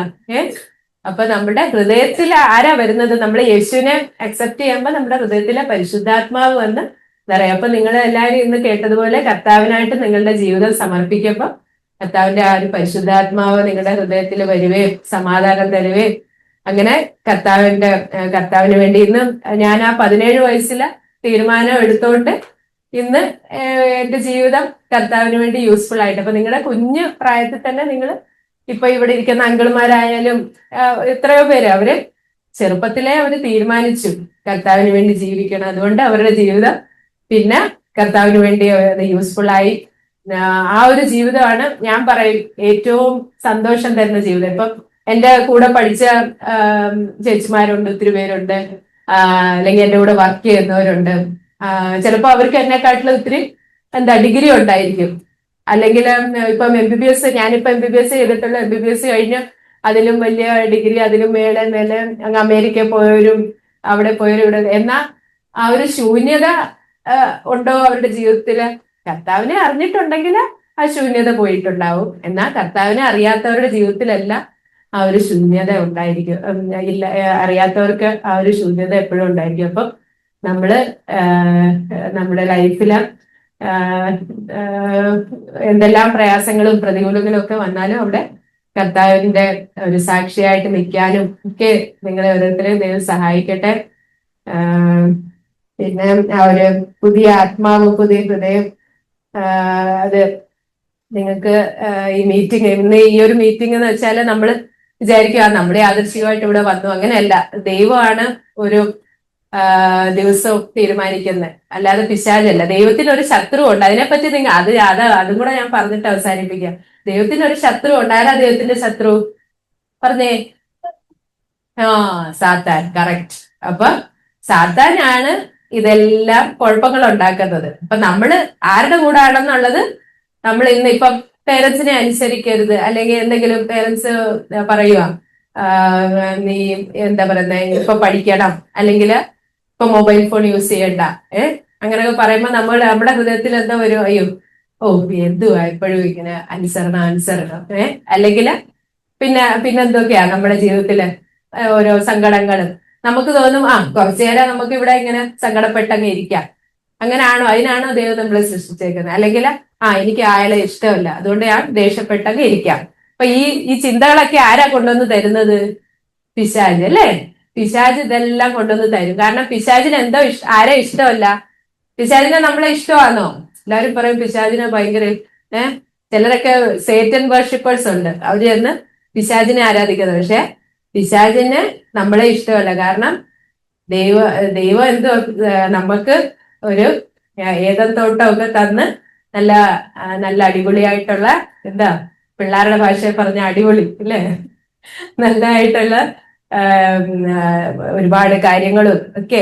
Speaker 1: അപ്പൊ നമ്മുടെ ഹൃദയത്തിൽ ആരാ വരുന്നത്? നമ്മൾ യേശുവിനെ അക്സെപ്റ്റ് ചെയ്യുമ്പോൾ നമ്മുടെ ഹൃദയത്തിലെ പരിശുദ്ധാത്മാവ് വന്ന് പറയാം. അപ്പൊ നിങ്ങൾ എല്ലാവരും ഇന്ന് കേട്ടതുപോലെ കർത്താവിനായിട്ട് നിങ്ങളുടെ ജീവിതം സമർപ്പിക്കുമ്പോൾ കർത്താവിന്റെ ആ ഒരു പരിശുദ്ധാത്മാവ് നിങ്ങളുടെ ഹൃദയത്തിൽ വരുകയും സമാധാനം തരുകയും അങ്ങനെ കർത്താവിന് വേണ്ടി ഇന്ന് ഞാൻ ആ 17 വയസ്സിലെ തീരുമാനം എടുത്തോണ്ട് ഇന്ന് എന്റെ ജീവിതം കർത്താവിന് വേണ്ടി യൂസ്ഫുൾ ആയിട്ട്. അപ്പൊ നിങ്ങളുടെ കുഞ്ഞു പ്രായത്തിൽ തന്നെ നിങ്ങൾ ഇപ്പൊ ഇവിടെ ഇരിക്കുന്ന അങ്കിൾമാരായാലും എത്രയോ പേര് അവര് ചെറുപ്പത്തിലെ അവര് തീരുമാനിച്ചു കർത്താവിന് വേണ്ടി ജീവിക്കണം. അതുകൊണ്ട് അവരുടെ ജീവിതം പിന്നെ കർത്താവിന് വേണ്ടി യൂസ്ഫുൾ ആയി. ആ ഒരു ജീവിതമാണ് ഞാൻ പറയും ഏറ്റവും സന്തോഷം തരുന്ന ജീവിതം. ഇപ്പം എന്റെ കൂടെ പഠിച്ച ചേച്ചിമാരുണ്ട്, ഒത്തിരി പേരുണ്ട്, അല്ലെങ്കിൽ എന്റെ കൂടെ വർക്ക് ചെയ്യുന്നവരുണ്ട്. ചിലപ്പോ അവർക്ക് എന്നെക്കാട്ടിലും ഒത്തിരി ഡിഗ്രി ഉണ്ടായിരിക്കും. അല്ലെങ്കിൽ ഇപ്പം MBBS, ഞാനിപ്പോ MBBS ചെയ്തിട്ടുള്ള MBBS കഴിഞ്ഞ് അതിലും വലിയ ഡിഗ്രി, അതിലും മേലെ അങ്ങ് അമേരിക്കയിൽ പോയവരും അവിടെ പോയവരും ഇവിടെ. എന്നാ ആ ഒരു ശൂന്യത ഉണ്ടോ അവരുടെ ജീവിതത്തില്? കർത്താവിനെ അറിഞ്ഞിട്ടുണ്ടെങ്കിൽ ആ ശൂന്യത പോയിട്ടുണ്ടാവും. എന്നാൽ കർത്താവിനെ അറിയാത്തവരുടെ ജീവിതത്തിലെല്ലാം ആ ഒരു ശൂന്യത ഉണ്ടായിരിക്കും. ഇല്ല, അറിയാത്തവർക്ക് ആ ഒരു ശൂന്യത എപ്പോഴും ഉണ്ടായിരിക്കും. അപ്പം നമ്മള് നമ്മുടെ ലൈഫില് എന്തെല്ലാം പ്രയാസങ്ങളും പ്രതികൂലങ്ങളും ഒക്കെ വന്നാലും അവിടെ കർത്താവിന്റെ ഒരു സാക്ഷിയായിട്ട് നിൽക്കാനും ഒക്കെ നിങ്ങളെ ഓരോരുത്തരെയും ദൈവം സഹായിക്കട്ടെ. പിന്നെ ആ ഒരു പുതിയ ആത്മാവ്, പുതിയ ഹൃദയം, അത് നിങ്ങൾക്ക് ഈ മീറ്റിംഗ്, ഇന്ന് ഈ ഒരു മീറ്റിംഗ് എന്ന് വെച്ചാൽ നമ്മൾ വിചാരിക്കുക നമ്മുടെ യാദൃശ്ചികമായിട്ട് ഇവിടെ വന്നു, അങ്ങനെയല്ല. ദൈവമാണ് ഒരു ദിവസവും തീരുമാനിക്കുന്നത്, അല്ലാതെ പിശാചല്ല. ദൈവത്തിന് ഒരു ശത്രു ഉണ്ട്. അതിനെപ്പറ്റി അതും കൂടെ ഞാൻ പറഞ്ഞിട്ട് അവസാനിപ്പിക്കാം. ദൈവത്തിന് ഒരു ശത്രു ഉണ്ട്. ആരാ ദൈവത്തിന്റെ ശത്രു? പറഞ്ഞേ. സാത്താൻ. കറക്റ്റ്. അപ്പൊ സാത്താനാണ് ഇതെല്ലാം കുഴപ്പങ്ങൾ ഉണ്ടാക്കുന്നത്. അപ്പൊ നമ്മള് ആരുടെ കൂടെ ആണെന്നുള്ളത് നമ്മൾ ഇന്ന് ഇപ്പം പേരൻസിനെ അനുസരിക്കരുത്, അല്ലെങ്കിൽ എന്തെങ്കിലും പേരൻസ് പറയുക നീ എന്താ പറയുന്നത് ഇപ്പൊ പഠിക്കണം, അല്ലെങ്കിൽ ഇപ്പൊ മൊബൈൽ ഫോൺ യൂസ് ചെയ്യണ്ട, അങ്ങനെയൊക്കെ പറയുമ്പോൾ നമ്മുടെ ഹൃദയത്തിൽ എന്താ വരും? അയ്യോ, എന്തുവാ എപ്പോഴും ഇങ്ങനെ അനുസരണം. അല്ലെങ്കിൽ പിന്നെന്തൊക്കെയാ നമ്മുടെ ജീവിതത്തില് ഓരോ സങ്കടങ്ങളും. നമുക്ക് തോന്നും കുറച്ചു നേരം നമുക്ക് ഇവിടെ ഇങ്ങനെ സങ്കടപ്പെട്ടങ്ങ് ഇരിക്കാം. അങ്ങനെയാണോ? അതിനാണോ ദൈവം നമ്മളെ സൃഷ്ടിച്ചേക്കുന്നത്? അല്ലെങ്കിൽ എനിക്ക് അയാളെ ഇഷ്ടമല്ല, അതുകൊണ്ട് ഞാൻ ദേഷ്യപ്പെട്ടങ്ങ് ഇരിക്കാം. അപ്പൊ ഈ ചിന്തകളൊക്കെ ആരാ കൊണ്ടുവന്ന് തരുന്നത്? പിശാച് അല്ലേ? പിശാച് ഇതെല്ലാം കൊണ്ടുവന്ന് തരും. കാരണം പിശാചിന് എന്തോ ആരെ ഇഷ്ടമല്ല? പിശാചിനെ നമ്മളെ ഇഷ്ടമാണോ? എല്ലാവരും പറയും പിശാചിനെ ഭയങ്കര ചിലരൊക്കെ സേറ്റൻ വർഷിപ്പേഴ്സ് ഉണ്ട്, അവര് ചെന്ന് പിശാചിനെ ആരാധിക്കുന്നത്. പക്ഷെ പിശാചിന് നമ്മളെ ഇഷ്ടമല്ല. കാരണം ദൈവം എന്തോ നമുക്ക് ഒരു ഏതൻ തോട്ടമൊക്കെ തന്ന് നല്ല അടിപൊളിയായിട്ടുള്ള, പിള്ളേരുടെ ഭാഷയിൽ പറഞ്ഞ അടിപൊളി അല്ലേ, നല്ലതായിട്ടുള്ള ഒരുപാട് കാര്യങ്ങളും ഒക്കെ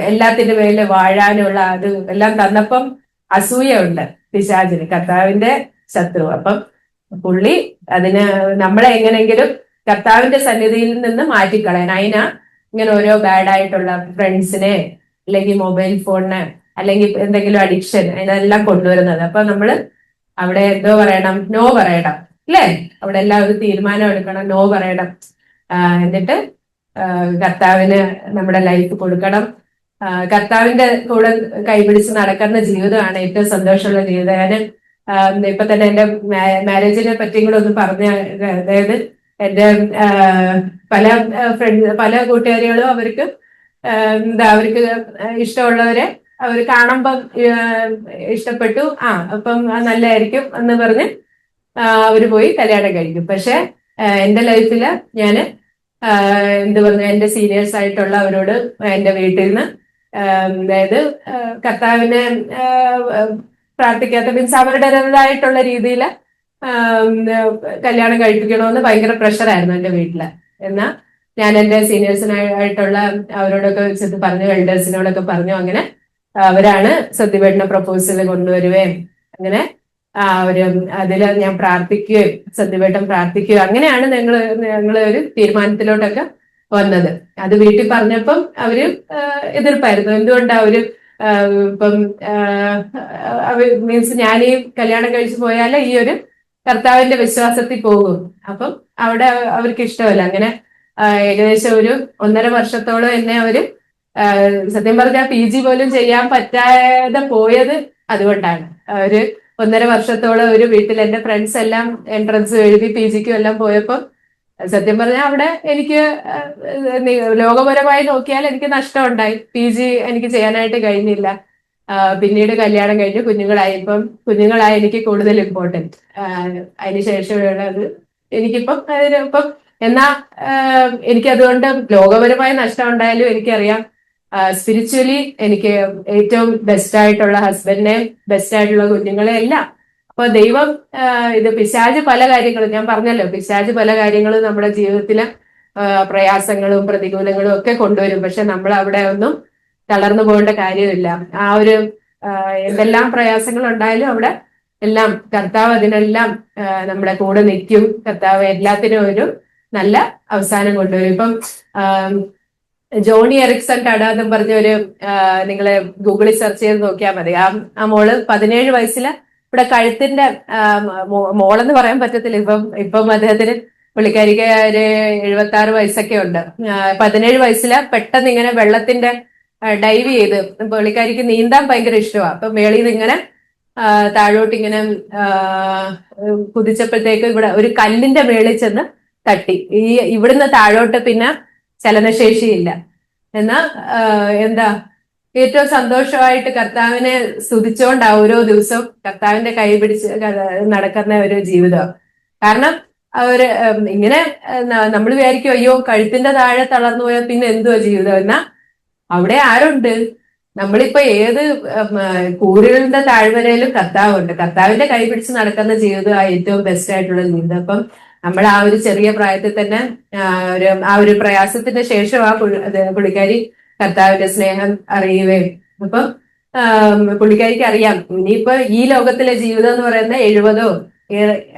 Speaker 1: എല്ലാത്തിന്റെ മേലെ വാഴാനുള്ള അത് എല്ലാം തന്നപ്പം അസൂയുണ്ട് പിശാചിന്, കർത്താവിന്റെ ശത്രു. അപ്പം പുള്ളി നമ്മളെ എങ്ങനെങ്കിലും കർത്താവിന്റെ സന്നിധിയിൽ നിന്ന് മാറ്റിക്കളയാൻ, ഇങ്ങനെ ഓരോ ബാഡായിട്ടുള്ള ഫ്രണ്ട്സിനെ, അല്ലെങ്കിൽ മൊബൈൽ ഫോണിനെ, അല്ലെങ്കിൽ എന്തെങ്കിലും അഡിക്ഷൻ, ഇതെല്ലാം കൊണ്ടുവരുന്നത്. അപ്പൊ നമ്മള് അവിടെ എന്തോ പറയണം? നോ പറയണം അല്ലേ? അവിടെ എല്ലാം ഒരു തീരുമാനം എടുക്കണം, നോ പറയണം. എന്നിട്ട് കർത്താവിന് നമ്മുടെ ലൈഫ് കൊടുക്കണം. കർത്താവിന്റെ കൂടെ കൈപിടിച്ച് നടക്കുന്ന ജീവിതമാണ് ഏറ്റവും സന്തോഷമുള്ള ജീവിതം. ഞാൻ ഇപ്പൊ തന്നെ എന്റെ മാരേജിനെ പറ്റിയും കൂടെ ഒന്ന് പറഞ്ഞ, അതായത് എന്റെ പല പല കൂട്ടുകാരികളും അവർക്ക് അവർക്ക് ഇഷ്ടമുള്ളവരെ അവർ കാണുമ്പം ഇഷ്ടപ്പെട്ടു, അപ്പം നല്ലതായിരിക്കും എന്ന് പറഞ്ഞ് അവര് പോയി കല്യാണം കഴിക്കും. പക്ഷെ എന്റെ ലൈഫില് ഞാന് എന്ത് പറഞ്ഞു, എന്റെ സീനിയേഴ്സ് ആയിട്ടുള്ള അവരോട് എന്റെ വീട്ടിൽ നിന്ന് അതായത് കർത്താവിനെ പ്രാർത്ഥിക്കാത്ത മീൻസ് അവരുടേതായിട്ടുള്ള രീതിയിൽ കല്യാണം കഴിപ്പിക്കണമെന്ന് ഭയങ്കര പ്രഷറായിരുന്നു എന്റെ വീട്ടില്. എന്നാൽ ഞാൻ എന്റെ സീനിയേഴ്സിനായിട്ടുള്ള അവരോടൊക്കെ വെച്ചിട്ട് പറഞ്ഞു, എൽഡേഴ്സിനോടൊക്കെ പറഞ്ഞു. അങ്ങനെ അവരാണ് സത്യവേട്ടനെ പ്രപ്പോസൽ കൊണ്ടുവരുകയും അങ്ങനെ ഒരു അതില് ഞാൻ പ്രാർത്ഥിക്കുകയും സത്യവേട്ടൻ പ്രാർത്ഥിക്കുകയും അങ്ങനെയാണ് ഞങ്ങള് ഒരു തീരുമാനത്തിലോട്ടൊക്കെ വന്നത്. അത് വീട്ടിൽ പറഞ്ഞപ്പം അവര് എതിർപ്പായിരുന്നു. എന്തുകൊണ്ടാ അവര് ഇപ്പം മീൻസ് ഞാൻ ഈ കല്യാണം കഴിച്ചു പോയാൽ ഈ ഒരു കർത്താവിന്റെ വിശ്വാസത്തിൽ പോകും, അപ്പം അവിടെ അവർക്ക് ഇഷ്ടമല്ല. അങ്ങനെ ഏകദേശം ഒരു 1.5 വർഷത്തോളം എന്നെ അവര് സത്യം പറഞ്ഞാൽ PG പോലും ചെയ്യാൻ പറ്റാതെ പോയത് അതുകൊണ്ടാണ്. ഒരു 1.5 വർഷത്തോളം ഒരു വീട്ടിൽ എന്റെ ഫ്രണ്ട്സ് എല്ലാം എൻട്രൻസ് എഴുതി PGക്കും എല്ലാം പോയപ്പോൾ സത്യം പറഞ്ഞാൽ അവിടെ എനിക്ക് ലോകപരമായി നോക്കിയാൽ എനിക്ക് നഷ്ടമുണ്ടായി. PG എനിക്ക് ചെയ്യാനായിട്ട് കഴിഞ്ഞില്ല. പിന്നീട് കല്യാണം കഴിഞ്ഞ് കുഞ്ഞുങ്ങളായി എനിക്ക് കൂടുതൽ ഇമ്പോർട്ടൻറ്റ്. അതിനുശേഷമുള്ളത് എനിക്കിപ്പം ഇപ്പം എന്നാ എനിക്കതുകൊണ്ട് ലോകപരമായ നഷ്ടം ഉണ്ടായാലും എനിക്കറിയാം സ്പിരിച്വലി എനിക്ക് ഏറ്റവും ബെസ്റ്റ് ആയിട്ടുള്ള ഹസ്ബൻഡിനെ, ബെസ്റ്റ് ആയിട്ടുള്ള കുഞ്ഞുങ്ങളെ എല്ലാം. അപ്പൊ ദൈവം ഇത് പിശാച് പല കാര്യങ്ങളും, ഞാൻ പറഞ്ഞല്ലോ, പിശാച് പല കാര്യങ്ങളും നമ്മുടെ ജീവിതത്തില് പ്രയാസങ്ങളും പ്രതികൂലങ്ങളും ഒക്കെ കൊണ്ടുവരും. പക്ഷെ നമ്മൾ അവിടെ ഒന്നും തളർന്നു പോകേണ്ട കാര്യമില്ല. ആ ഒരു എന്തെല്ലാം പ്രയാസങ്ങൾ ഉണ്ടായാലും അവിടെ എല്ലാം കർത്താവ് അതിനെല്ലാം നമ്മുടെ കൂടെ നിൽക്കും. കർത്താവ് എല്ലാത്തിനും ഒരു നല്ല അവസാനം കൊണ്ടുവരും. ഇപ്പം ജോണി എറിക്സൺ ടഡ എന്ന് പറഞ്ഞ ഒരു നിങ്ങള് ഗൂഗിളിൽ സെർച്ച് ചെയ്ത് നോക്കിയാൽ മതി. ആ മോള് 17 വയസ്സില് ഇവിടെ കഴുത്തിന്റെ മോളെന്ന് പറയാൻ പറ്റത്തില്ല, ഇപ്പം അദ്ദേഹത്തിന് പുള്ളിക്കാരിക്ക് ഒരു 76 വയസ്സൊക്കെ ഉണ്ട്. 17 വയസ്സില് പെട്ടെന്ന് ഇങ്ങനെ വെള്ളത്തിന്റെ ഡൈവ് ചെയ്ത്, പുള്ളിക്കാരിക്ക് നീന്താൻ ഭയങ്കര ഇഷ്ടമാണ്. അപ്പൊ മേളിൽ നിന്ന് ഇങ്ങനെ താഴോട്ട് ഇങ്ങനെ കുതിച്ചപ്പോഴത്തേക്ക് ഇവിടെ ഒരു കല്ലിന്റെ മേളിൽ ചെന്ന് തട്ടി. ഇവിടുന്ന് താഴോട്ട് പിന്നെ ചലനശേഷിയില്ല. എന്നാ എന്താ ഏറ്റവും സന്തോഷമായിട്ട് കർത്താവിനെ സ്തുതിച്ചുകൊണ്ട് ഓരോ ദിവസവും കർത്താവിന്റെ കൈ പിടിച്ച് നടക്കുന്ന ഒരു ജീവിതം. കാരണം അവര് ഇങ്ങനെ നമ്മൾ വിചാരിക്കും അയ്യോ കഴുത്തിന്റെ താഴെ തളർന്നു പോയാൽ പിന്നെ എന്തുവാ ജീവിതം. എന്നാ അവിടെ ആരുണ്ട്? നമ്മളിപ്പോ ഏത് കൂരുകളുടെ താഴ്വരയിലും കർത്താവുണ്ട്. കർത്താവിന്റെ കൈ പിടിച്ച് നടക്കുന്ന ജീവിതം ഏറ്റവും ബെസ്റ്റ് ആയിട്ടുള്ള ജീവിതം. അപ്പം നമ്മൾ ആ ഒരു ചെറിയ പ്രായത്തിൽ തന്നെ ആ ഒരു പ്രയാസത്തിന്റെ ശേഷം പുള്ളിക്കാരി കർത്താവിന്റെ സ്നേഹം അറിയുകയും, അപ്പം പുള്ളിക്കാരിക്ക് അറിയാം ഇനിയിപ്പോ ഈ ലോകത്തിലെ ജീവിതം എന്ന് പറയുന്നത് 70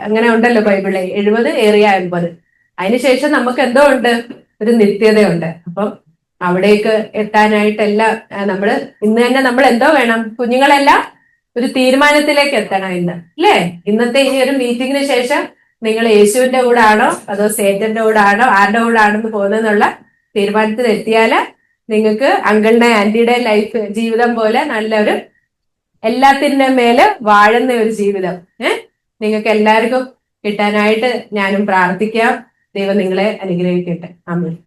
Speaker 1: അങ്ങനെ ഉണ്ടല്ലോ ബൈബിളിലെ, 70 ഏറിയ 50. അതിനുശേഷം നമുക്ക് എന്തോ ഉണ്ട്, ഒരു നിത്യതയുണ്ട്. അപ്പം അവിടേക്ക് എത്താനായിട്ടെല്ലാം ഇന്ന് തന്നെ നമ്മൾ എന്തോ വേണം, കുഞ്ഞുങ്ങളെല്ലാം ഒരു തീരുമാനത്തിലേക്ക് എത്തണം ഇന്ന്, അല്ലേ? ഇന്നത്തെ ഈ ഒരു മീറ്റിംഗിന് ശേഷം നിങ്ങൾ യേശുവിന്റെ കൂടെ ആണോ അതോ സേറ്റന്റെ കൂടെ ആണോ, ആരുടെ കൂടെ ആണെന്ന് പോകുന്നതെന്നുള്ള തീരുമാനത്തിൽ എത്തിയാല് നിങ്ങൾക്ക് അങ്കിളിന്റെ ആന്റിയുടെ ലൈഫ് ജീവിതം പോലെ നല്ലൊരു എല്ലാത്തിന്റെ മേല് വാഴുന്ന ഒരു ജീവിതം നിങ്ങൾക്ക് എല്ലാവർക്കും കിട്ടാനായിട്ട് ഞാനും പ്രാർത്ഥിക്കാം. ദൈവം നിങ്ങളെ അനുഗ്രഹിക്കട്ടെ. ആമേൻ.